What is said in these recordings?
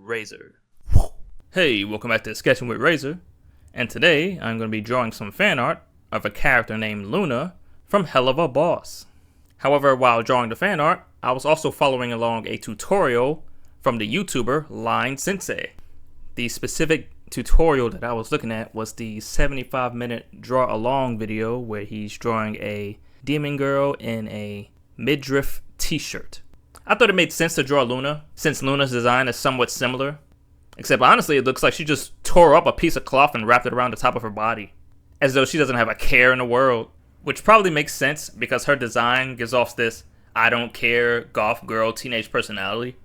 Rayzr. Hey, welcome back to Sketchin with Rayzr, and today I'm going to be drawing some fan art of a character named Loona from Hell of a Boss. However, while drawing the fan art, I was also following along a tutorial from the YouTuber Line Sensei. The specific tutorial that I was looking at was the 75-minute draw along video where he's drawing a demon girl in a midriff t-shirt. I thought it made sense to draw Loona, since Loona's design is somewhat similar. Except honestly, it looks like she just tore up a piece of cloth and wrapped it around the top of her body. As though she doesn't have a care in the world. Which probably makes sense because her design gives off this I don't care goth girl teenage personality.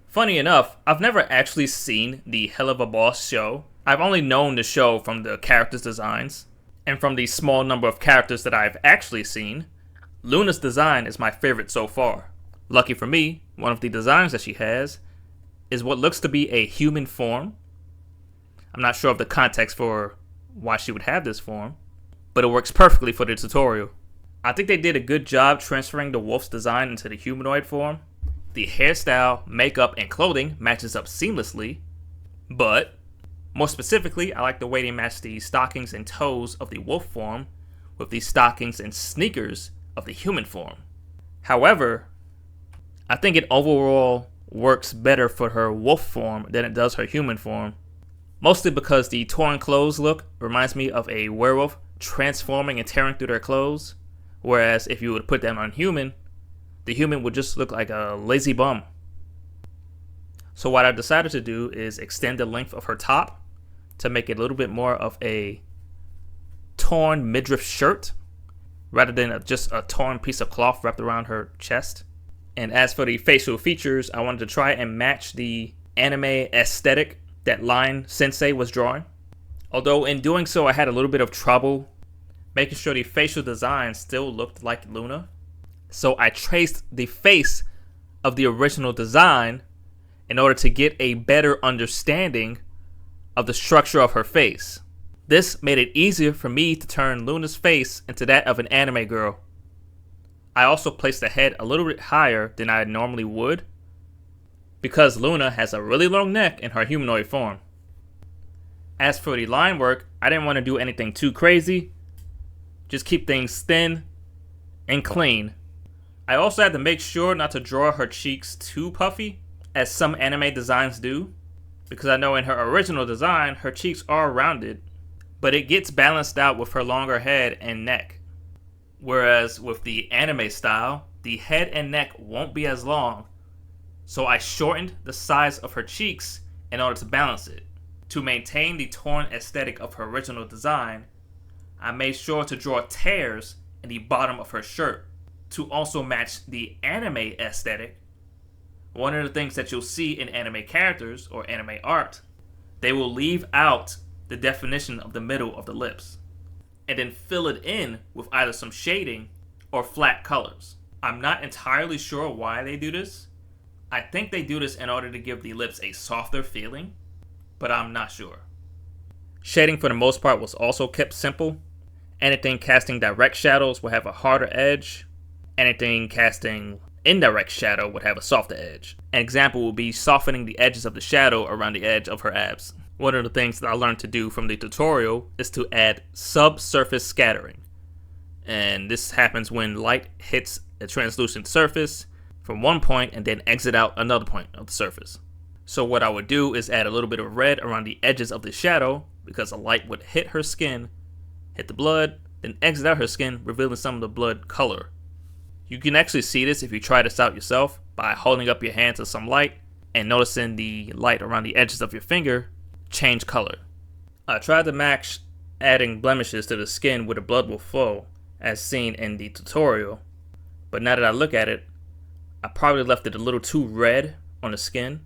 Funny enough, I've never actually seen the Hell of a Boss show. I've only known the show from the characters' designs. And from the small number of characters that I've actually seen, Loona's design is my favorite so far. Lucky for me, one of the designs that she has is what looks to be a human form. I'm not sure of the context for why she would have this form, but it works perfectly for the tutorial. I think they did a good job transferring the wolf's design into the humanoid form. The hairstyle, makeup, and clothing matches up seamlessly, but more specifically, I like the way they match the stockings and toes of the wolf form with the stockings and sneakers of the human form. However, I think it overall works better for her wolf form than it does her human form. Mostly because the torn clothes look reminds me of a werewolf transforming and tearing through their clothes. Whereas if you would put that on human, the human would just look like a lazy bum. So what I decided to do is extend the length of her top to make it a little bit more of a torn midriff shirt rather than just a torn piece of cloth wrapped around her chest. And as for the facial features, I wanted to try and match the anime aesthetic that Line Sensei was drawing. Although in doing so, I had a little bit of trouble making sure the facial design still looked like Loona. So I traced the face of the original design in order to get a better understanding of the structure of her face. This made it easier for me to turn Loona's face into that of an anime girl. I also placed the head a little bit higher than I normally would because Loona has a really long neck in her humanoid form. As for the line work, I didn't want to do anything too crazy, just keep things thin and clean. I also had to make sure not to draw her cheeks too puffy, as some anime designs do, because I know in her original design her cheeks are rounded, but it gets balanced out with her longer head and neck. Whereas with the anime style, the head and neck won't be as long, so I shortened the size of her cheeks in order to balance it. To maintain the torn aesthetic of her original design, I made sure to draw tears in the bottom of her shirt to also match the anime aesthetic. One of the things that you'll see in anime characters or anime art, they will leave out the definition of the middle of the lips and then fill it in with either some shading or flat colors. I'm not entirely sure why they do this. I think they do this in order to give the lips a softer feeling, but I'm not sure. Shading for the most part was also kept simple. Anything casting direct shadows will have a harder edge. Anything casting indirect shadow would have a softer edge. An example would be softening the edges of the shadow around the edge of her abs. One of the things that I learned to do from the tutorial is to add subsurface scattering. And this happens when light hits a translucent surface from one point and then exit out another point of the surface. So what I would do is add a little bit of red around the edges of the shadow because the light would hit her skin, hit the blood, then exit out her skin, revealing some of the blood color. You can actually see this if you try this out yourself by holding up your hand to some light and noticing the light around the edges of your finger change color. I tried to match adding blemishes to the skin where the blood will flow as seen in the tutorial, but now that I look at it, I probably left it a little too red on the skin,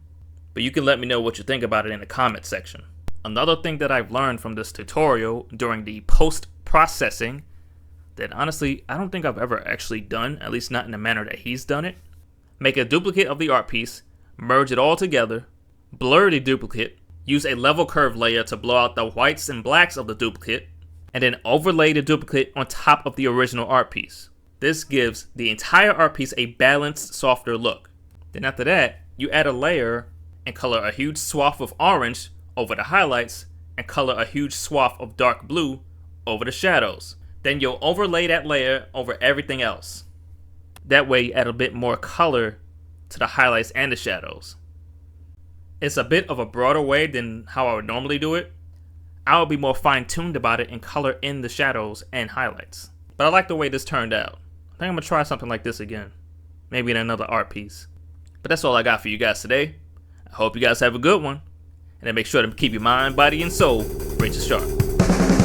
but you can let me know what you think about it in the comment section. Another thing that I've learned from this tutorial during the post-processing that honestly I don't think I've ever actually done, at least not in the manner that he's done it. Make a duplicate of the art piece, merge it all together, blur the duplicate, use a level curve layer to blow out the whites and blacks of the duplicate, and then overlay the duplicate on top of the original art piece. This gives the entire art piece a balanced, softer look. Then after that, you add a layer and color a huge swath of orange over the highlights and color a huge swath of dark blue over the shadows. Then you'll overlay that layer over everything else. That way you add a bit more color to the highlights and the shadows. It's a bit of a broader way than how I would normally do it. I would be more fine-tuned about it and color in the shadows and highlights. But I like the way this turned out. I think I'm gonna try something like this again. Maybe in another art piece. But that's all I got for you guys today. I hope you guys have a good one. And then make sure to keep your mind, body, and soul razor sharp.